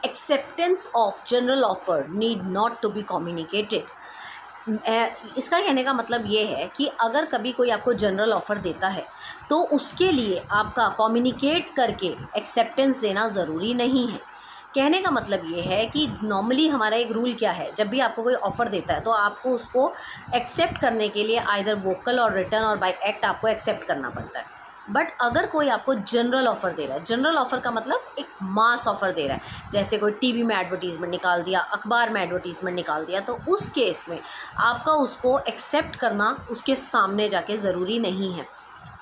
Acceptance of general offer need not to be communicated. इसका कहने का मतलब ये है कि अगर कभी कोई आपको जनरल ऑफ़र देता है तो उसके लिए आपका कम्युनिकेट करके एक्सेप्टेंस देना ज़रूरी नहीं है। कहने का मतलब ये है कि नॉर्मली हमारा एक रूल क्या है, जब भी आपको कोई ऑफ़र देता है तो आपको उसको एक्सेप्ट करने के लिए आइदर वोकल और रिटन और बाय एक्ट आपको एक्सेप्ट करना पड़ता है। बट अगर कोई आपको जनरल ऑफ़र दे रहा है, जनरल ऑफ़र का मतलब एक मास ऑफ़र दे रहा है, जैसे कोई टीवी में एडवर्टीज़मेंट निकाल दिया, अखबार में एडवर्टीज़मेंट निकाल दिया, तो उस केस में आपका उसको एक्सेप्ट करना उसके सामने जाके ज़रूरी नहीं है।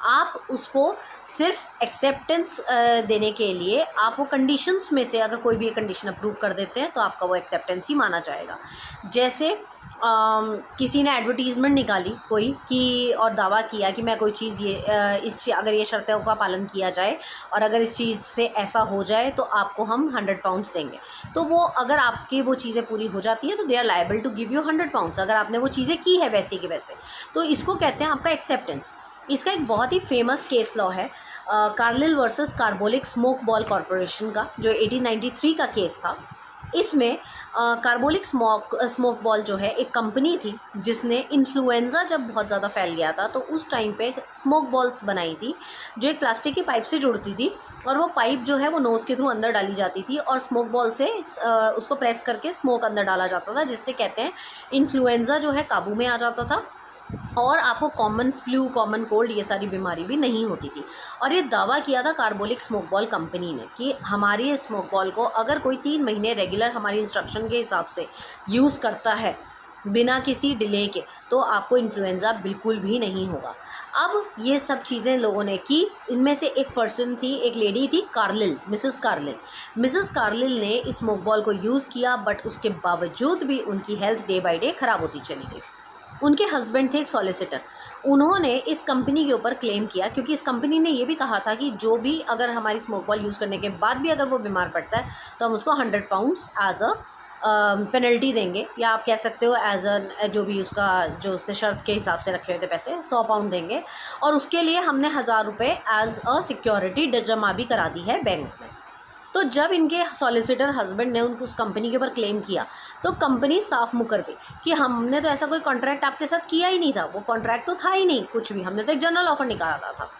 आप उसको सिर्फ एक्सेप्टेंस देने के लिए आप वो कंडीशंस में से अगर कोई भी एक कंडीशन अप्रूव कर देते हैं तो आपका वो एक्सेप्टेंस ही माना जाएगा। जैसे किसी ने एडवर्टीज़मेंट निकाली कोई कि और दावा किया कि मैं कोई चीज़ अगर ये शर्तों का पालन किया जाए और अगर इस चीज़ से ऐसा हो जाए तो आपको हम 100 पाउंड्स देंगे। तो वो अगर आपकी वो चीज़ें पूरी हो जाती है तो they are liable to give you 100 pounds, अगर आपने वो चीज़ें की है वैसे की वैसे। तो इसको कहते हैं आपका एक्सेप्टेंस। इसका एक बहुत ही फेमस केस लॉ है Carlill versus carbolic smoke ball corporation का, जो 1893 का केस था। इसमें कार्बोलिक स्मोक बॉल जो है एक कंपनी थी जिसने इन्फ्लुएंज़ा जब बहुत ज़्यादा फैल गया था तो उस टाइम पे स्मोक बॉल्स बनाई थी जो एक प्लास्टिक की पाइप से जुड़ती थी और वो पाइप जो है वो नोज़ के थ्रू अंदर डाली जाती थी और स्मोक बॉल से उसको प्रेस करके स्मोक अंदर डाला जाता था, जिससे कहते हैं इन्फ्लुएंज़ा जो है काबू में आ जाता था और आपको कॉमन फ्लू, कॉमन कोल्ड, ये सारी बीमारी भी नहीं होती थी। और ये दावा किया था कार्बोलिक स्मोक बॉल कंपनी ने कि हमारी स्मोक बॉल को अगर कोई 3 महीने रेगुलर हमारी इंस्ट्रक्शन के हिसाब से यूज़ करता है बिना किसी डिले के तो आपको इन्फ्लुएंज़ा बिल्कुल भी नहीं होगा। अब ये सब चीज़ें लोगों ने की। इनमें से एक पर्सन थी, एक लेडी थी Carlill, Mrs Carlill. Mrs Carlill ने इस स्मोक बॉल को यूज़ किया बट उसके बावजूद भी उनकी हेल्थ डे बाय डे ख़राब होती चली गई। उनके हस्बैंड थे एक सॉलिसिटर, उन्होंने इस कंपनी के ऊपर क्लेम किया क्योंकि इस कंपनी ने ये भी कहा था कि जो भी अगर हमारी स्मोक बॉल यूज़ करने के बाद भी अगर वो बीमार पड़ता है तो हम उसको 100 पाउंड्स एज अ पेनल्टी देंगे, या आप कह सकते हो एज अ जो भी उसका जो उसने शर्त के हिसाब से रखे हुए थे पैसे 100 पाउंड देंगे और उसके लिए हमने 1000 रुपये एज अ सिक्योरिटी जमा भी करा दी है बैंक में। तो जब इनके सॉलिसिटर हस्बैंड ने उनको उस कंपनी के ऊपर क्लेम किया तो कंपनी साफ मुकर गई कि हमने तो ऐसा कोई कॉन्ट्रैक्ट आपके साथ किया ही नहीं था, वो कॉन्ट्रैक्ट तो था ही नहीं कुछ भी, हमने तो एक जनरल ऑफर निकाला था।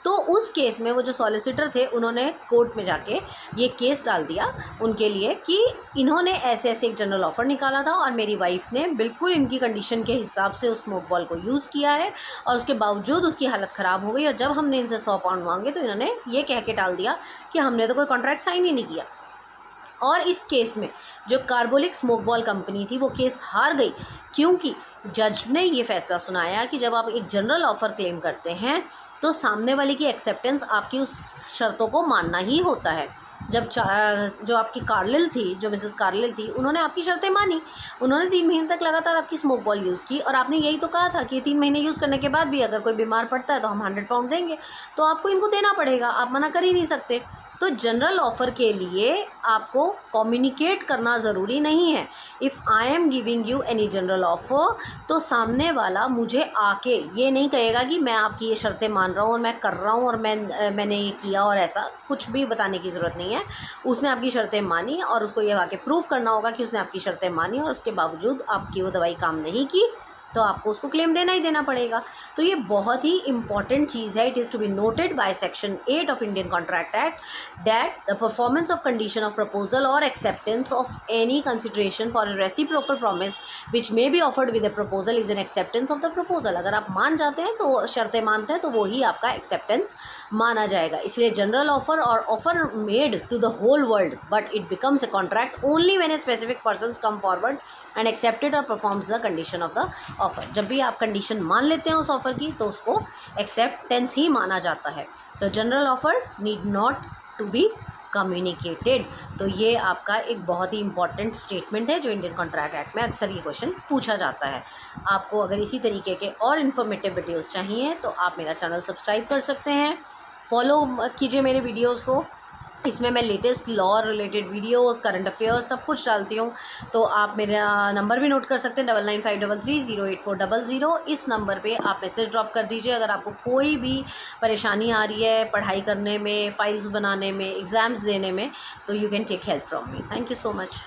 तो उस केस में वो जो सॉलिसिटर थे उन्होंने कोर्ट में जाके ये केस डाल दिया उनके लिए कि इन्होंने ऐसे ऐसे एक जनरल ऑफ़र निकाला था और मेरी वाइफ ने बिल्कुल इनकी कंडीशन के हिसाब से उस स्मोक बॉल को यूज़ किया है और उसके बावजूद उसकी हालत ख़राब हो गई और जब हमने इनसे 100 पाउंड मांगे तो इन्होंने ये कह के टाल दिया कि हमने तो कोई कॉन्ट्रैक्ट साइन ही नहीं किया। और इस केस में जो कार्बोलिक स्मोक बॉल कंपनी थी वो केस हार गई क्योंकि जज ने ये फैसला सुनाया कि जब आप एक जनरल ऑफ़र क्लेम करते हैं तो सामने वाले की एक्सेप्टेंस आपकी उस शर्तों को मानना ही होता है। जब जो आपकी कार्लिल थी, जो मिसेस कार्लिल थी, उन्होंने आपकी शर्तें मानी, उन्होंने 3 महीने तक लगातार आपकी स्मोक बॉल यूज़ की और आपने यही तो कहा था कि 3 महीने यूज़ करने के बाद भी अगर कोई बीमार पड़ता है तो हम 100 पाउंड देंगे, तो आपको इनको देना पड़ेगा, आप मना कर ही नहीं सकते। तो जनरल ऑफ़र के लिए आपको कम्युनिकेट करना ज़रूरी नहीं है। If I am giving you any general offer तो सामने वाला मुझे आके ये नहीं कहेगा कि मैं आपकी ये शर्तें मान रहा हूँ और मैं कर रहा हूँ और मैंने ये किया, और ऐसा कुछ भी बताने की ज़रूरत नहीं है। उसने आपकी शर्तें मानी और उसको ये आके प्रूव करना होगा कि उसने आपकी शर्तें मानी और उसके बावजूद आपकी वो दवाई काम नहीं की तो आपको उसको क्लेम देना ही देना पड़ेगा। तो ये बहुत ही इंपॉर्टेंट चीज़ है। It is to be noted by section 8 of Indian contract act that the performance of condition of proposal और acceptance of any consideration for a reciprocal promise which may be offered with a proposal is an acceptance of the proposal. अगर आप मान जाते हैं तो शर्तें मानते हैं तो वो ही आपका एक्सेप्टेंस माना जाएगा। इसलिए जनरल ऑफर और offer made to the whole world but it becomes a contract only when a specific person come forward and accepted और performs the condition of the offer. जब भी आप कंडीशन मान लेते हैं उस ऑफर की तो उसको एक्सेप्टेंस ही माना जाता है। तो general offer need not to be communicated. तो ये आपका एक बहुत ही इंपॉर्टेंट स्टेटमेंट है जो इंडियन कॉन्ट्रैक्ट एक्ट में अक्सर ये क्वेश्चन पूछा जाता है। आपको अगर इसी तरीके के और इन्फॉर्मेटिव वीडियोस चाहिए तो आप मेरा चैनल सब्सक्राइब कर सकते हैं, फॉलो कीजिए मेरे वीडियोस को इसमें मैं latest law related videos, current affairs सब कुछ डालती हूँ। तो आप मेरा नंबर भी नोट कर सकते हैं 9953308400। इस नंबर पे आप मैसेज ड्रॉप कर दीजिए अगर आपको कोई भी परेशानी आ रही है पढ़ाई करने में, फाइल्स बनाने में, एग्ज़ाम्स देने में, तो you can take help from me. Thank you so much.